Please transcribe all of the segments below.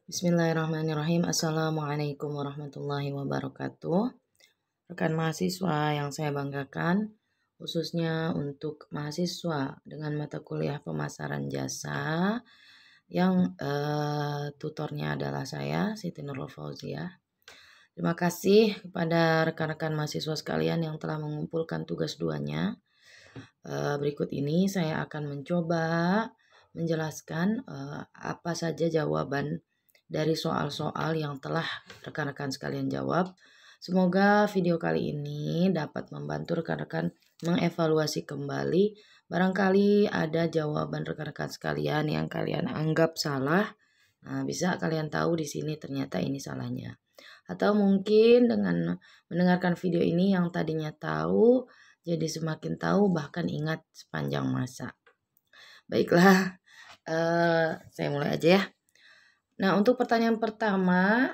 Bismillahirrahmanirrahim. Assalamualaikum warahmatullahi wabarakatuh. Rekan mahasiswa yang saya banggakan, khususnya untuk mahasiswa dengan mata kuliah pemasaran jasa yang tutornya adalah saya, Siti Nurul Fauziah. Terima kasih kepada rekan-rekan mahasiswa sekalian yang telah mengumpulkan tugas duanya. Berikut ini saya akan mencoba menjelaskan apa saja jawaban dari soal-soal yang telah rekan-rekan sekalian jawab. Semoga video kali ini dapat membantu rekan-rekan mengevaluasi kembali. Barangkali ada jawaban rekan-rekan sekalian yang kalian anggap salah. Nah, bisa kalian tahu di sini ternyata ini salahnya. Atau mungkin dengan mendengarkan video ini yang tadinya tahu, jadi semakin tahu bahkan ingat sepanjang masa. Baiklah, saya mulai aja ya. Nah, untuk pertanyaan pertama,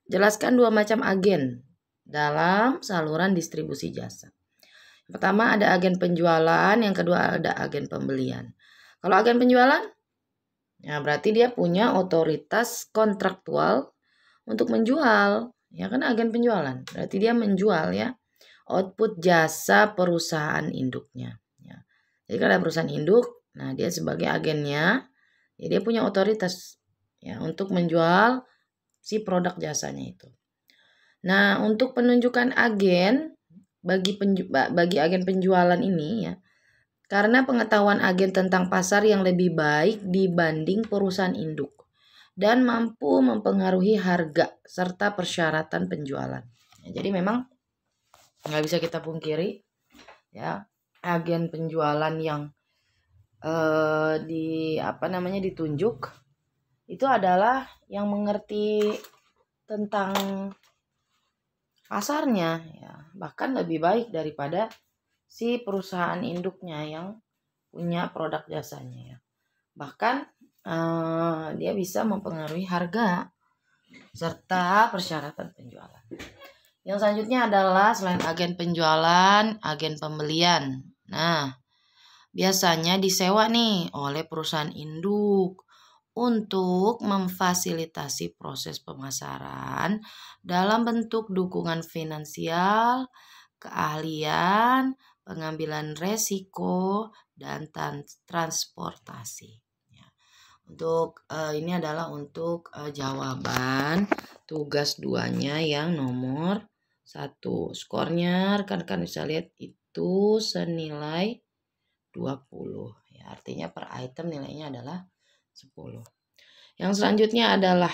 jelaskan 2 macam agen dalam saluran distribusi jasa. Yang pertama ada agen penjualan, yang kedua ada agen pembelian. Kalau agen penjualan, ya berarti dia punya otoritas kontraktual untuk menjual. Ya kan agen penjualan, berarti dia menjual ya output jasa perusahaan induknya. Ya. Jadi kalau ada perusahaan induk, nah dia sebagai agennya, ya dia punya otoritas ya untuk menjual si produk jasanya itu. Nah, untuk penunjukan agen bagi agen penjualan ini ya, karena pengetahuan agen tentang pasar yang lebih baik dibanding perusahaan induk dan mampu mempengaruhi harga serta persyaratan penjualan. Ya, jadi memang nggak bisa kita pungkiri ya, agen penjualan yang ditunjuk itu adalah yang mengerti tentang pasarnya ya, bahkan lebih baik daripada si perusahaan induknya yang punya produk jasanya ya. Bahkan dia bisa mempengaruhi harga serta persyaratan penjualan. Yang selanjutnya adalah selain agen penjualan, agen pembelian. Nah, biasanya disewa nih oleh perusahaan induk untuk memfasilitasi proses pemasaran dalam bentuk dukungan finansial, keahlian, pengambilan resiko, dan transportasi. Ya. Untuk ini adalah untuk jawaban tugas 2-nya yang nomor 1. Skornya rekan-rekan bisa lihat itu senilai 20. Ya, artinya per item nilainya adalah 10. Yang selanjutnya adalah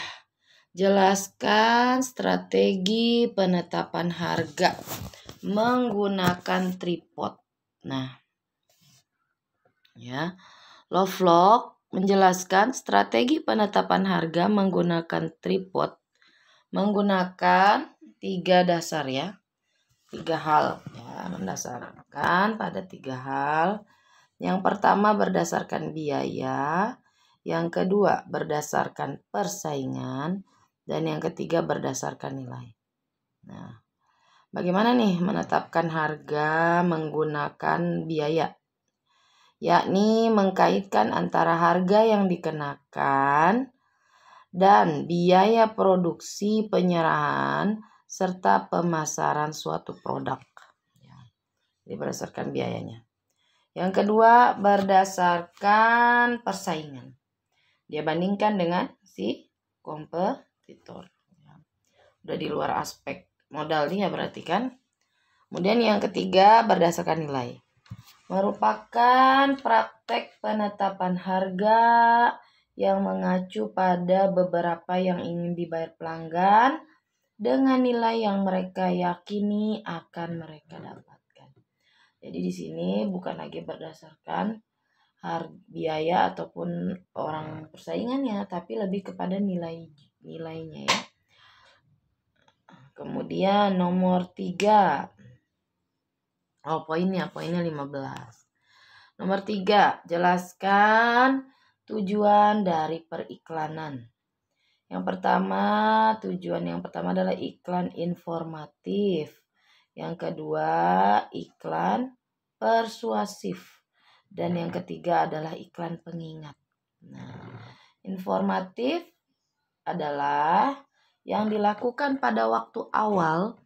jelaskan strategi penetapan harga menggunakan tripod. Nah, ya, Lovelock menjelaskan strategi penetapan harga menggunakan tripod menggunakan 3 dasar ya. 3 hal ya, mendasarkan pada 3 hal. Yang pertama berdasarkan biaya, yang kedua berdasarkan persaingan, dan yang ketiga berdasarkan nilai. Nah, bagaimana nih menetapkan harga menggunakan biaya? Yakni mengkaitkan antara harga yang dikenakan dan biaya produksi penyerahan serta pemasaran suatu produk. Jadi berdasarkan biayanya. Yang kedua berdasarkan persaingan. Dia bandingkan dengan si kompetitor. Udah di luar aspek modal nih ya berarti kan. Kemudian yang ketiga berdasarkan nilai. Merupakan praktek penetapan harga yang mengacu pada beberapa yang ingin dibayar pelanggan dengan nilai yang mereka yakini akan mereka dapatkan. Jadi di sini bukan lagi berdasarkan biaya ataupun orang persaingannya, tapi lebih kepada nilainya ya. Kemudian nomor 3. Poinnya 15. Nomor 3, jelaskan tujuan dari periklanan. Tujuan yang pertama adalah iklan informatif. Yang kedua, iklan persuasif. Dan yang ketiga adalah iklan pengingat. Nah, informatif adalah yang dilakukan pada waktu awal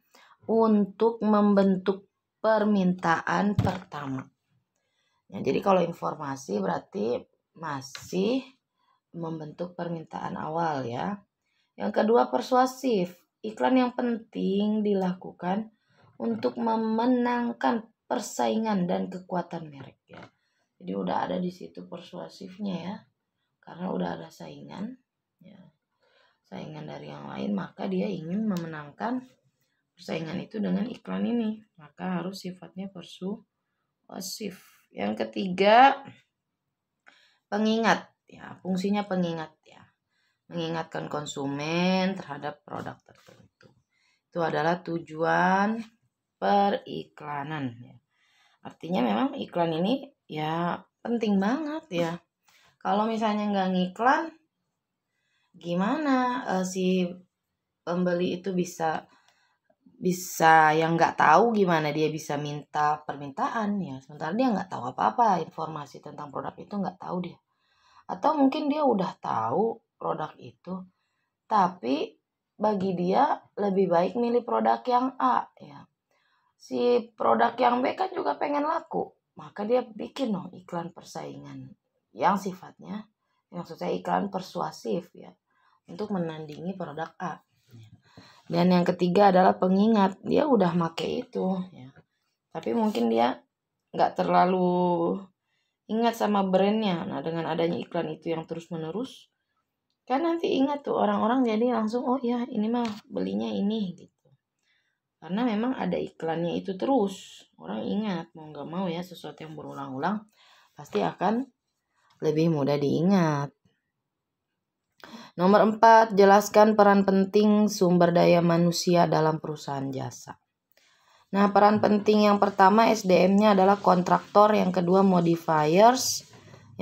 untuk membentuk permintaan pertama. Nah, jadi kalau informasi berarti masih membentuk permintaan awal ya. Yang kedua, persuasif. Iklan yang penting dilakukan untuk memenangkan persaingan dan kekuatan merek ya. Jadi udah ada di situ persuasifnya ya. Karena udah ada saingan ya. Saingan dari yang lain, maka dia ingin memenangkan persaingan itu dengan iklan ini. Maka harus sifatnya persuasif. Yang ketiga, pengingat ya. Fungsinya pengingat ya. Mengingatkan konsumen terhadap produk tertentu. Itu adalah tujuan periklanan ya. Artinya memang iklan ini ya penting banget ya. Kalau misalnya nggak ngiklan, gimana si pembeli itu bisa yang nggak tahu gimana dia bisa minta permintaan ya. Sementara dia nggak tahu apa-apa, informasi tentang produk itu nggak tahu dia. Atau mungkin dia udah tahu produk itu, tapi bagi dia lebih baik milih produk yang A ya. Si produk yang B kan juga pengen laku, maka dia bikin dong iklan persaingan yang sifatnya, maksud saya iklan persuasif ya, untuk menandingi produk A. Dan yang ketiga adalah pengingat, dia udah make itu ya, tapi mungkin dia nggak terlalu ingat sama brandnya. Nah, dengan adanya iklan itu yang terus menerus, kan nanti ingat tuh orang-orang, jadi langsung oh ya ini mah belinya ini gitu. Karena memang ada iklannya itu terus, orang ingat mau nggak mau ya, sesuatu yang berulang-ulang pasti akan lebih mudah diingat. Nomor 4, jelaskan peran penting sumber daya manusia dalam perusahaan jasa. Nah, peran penting yang pertama SDM-nya adalah kontraktor, yang kedua modifiers,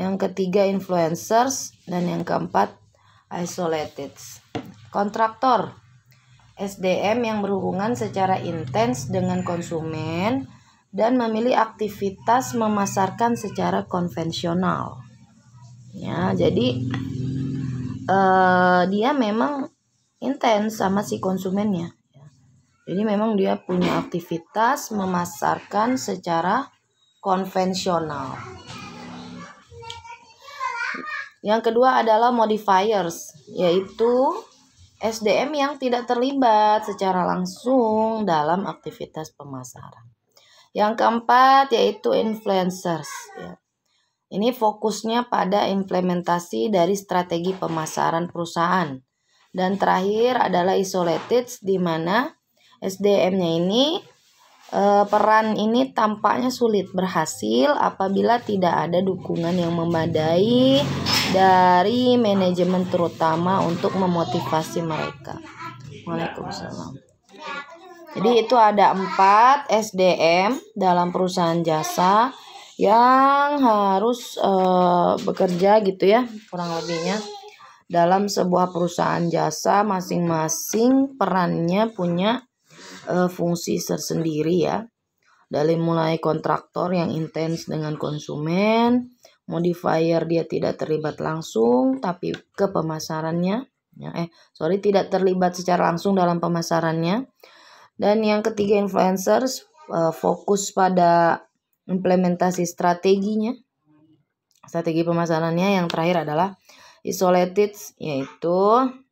yang ketiga influencers, dan yang keempat isolated. Kontraktor, SDM yang berhubungan secara intens dengan konsumen dan memilih aktivitas memasarkan secara konvensional. Ya, jadi dia memang intens sama si konsumennya. Jadi memang dia punya aktivitas memasarkan secara konvensional. Yang kedua adalah modifiers, yaitu SDM yang tidak terlibat secara langsung dalam aktivitas pemasaran. Yang keempat yaitu influencers ya. Ini fokusnya pada implementasi dari strategi pemasaran perusahaan. Dan terakhir adalah isolated, di mana SDM-nya ini peran ini tampaknya sulit berhasil apabila tidak ada dukungan yang memadai dari manajemen, terutama untuk memotivasi mereka. Waalaikumsalam. Jadi itu ada 4 SDM dalam perusahaan jasa yang harus bekerja gitu ya, kurang lebihnya dalam sebuah perusahaan jasa. Masing-masing perannya punya fungsi tersendiri ya. Dari mulai kontraktor yang intens dengan konsumen, modifier dia tidak terlibat langsung tapi ke pemasarannya ya, tidak terlibat secara langsung dalam pemasarannya. Dan yang ketiga influencers, fokus pada implementasi strateginya, strategi pemasarannya. Yang terakhir adalah isolated, yaitu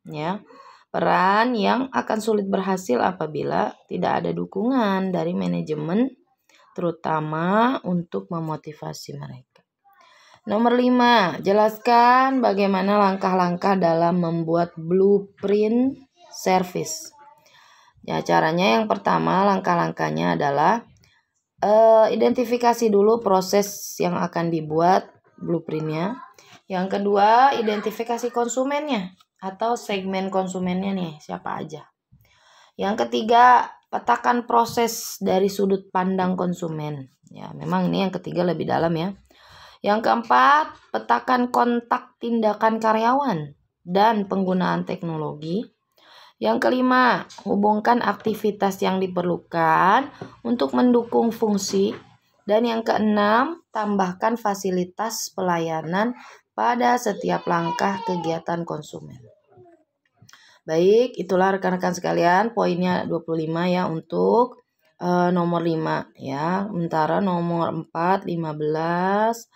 ya peran yang akan sulit berhasil apabila tidak ada dukungan dari manajemen, terutama untuk memotivasi mereka. Nomor 5, jelaskan bagaimana langkah-langkah dalam membuat blueprint service. Ya, caranya yang pertama, langkah-langkahnya adalah identifikasi dulu proses yang akan dibuat blueprintnya. Yang kedua, identifikasi konsumennya atau segmen konsumennya nih, siapa aja. Yang ketiga, petakan proses dari sudut pandang konsumen. Ya, memang ini yang ketiga lebih dalam ya. Yang keempat, petakan kontak tindakan karyawan dan penggunaan teknologi. Yang kelima, hubungkan aktivitas yang diperlukan untuk mendukung fungsi. Dan yang keenam, tambahkan fasilitas pelayanan pada setiap langkah kegiatan konsumen. Baik, itulah rekan-rekan sekalian poinnya 25 ya untuk nomor 5 ya. Sementara nomor 4 15,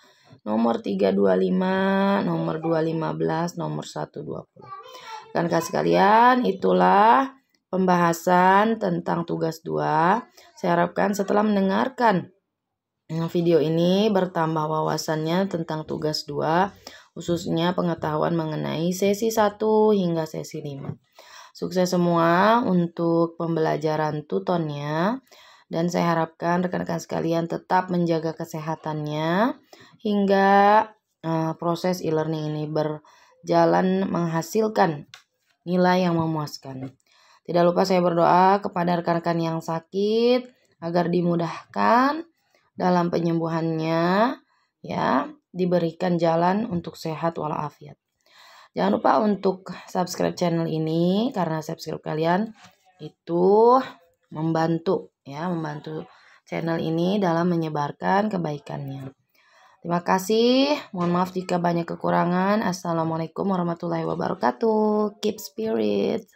nomor 3 25, nomor 2 15, nomor 1 20. Rekan-rekan sekalian, itulah pembahasan tentang tugas 2. Saya harapkan setelah mendengarkan video ini bertambah wawasannya tentang tugas 2, khususnya pengetahuan mengenai sesi 1 hingga sesi 5. Sukses semua untuk pembelajaran tutornya, dan saya harapkan rekan-rekan sekalian tetap menjaga kesehatannya hingga proses e-learning ini berjalan menghasilkan nilai yang memuaskan. Tidak lupa saya berdoa kepada rekan-rekan yang sakit agar dimudahkan dalam penyembuhannya, ya, diberikan jalan untuk sehat walafiat. Jangan lupa untuk subscribe channel ini karena subscribe kalian itu membantu channel ini dalam menyebarkan kebaikannya. Terima kasih. Mohon maaf jika banyak kekurangan. Assalamualaikum warahmatullahi wabarakatuh. Keep spirit.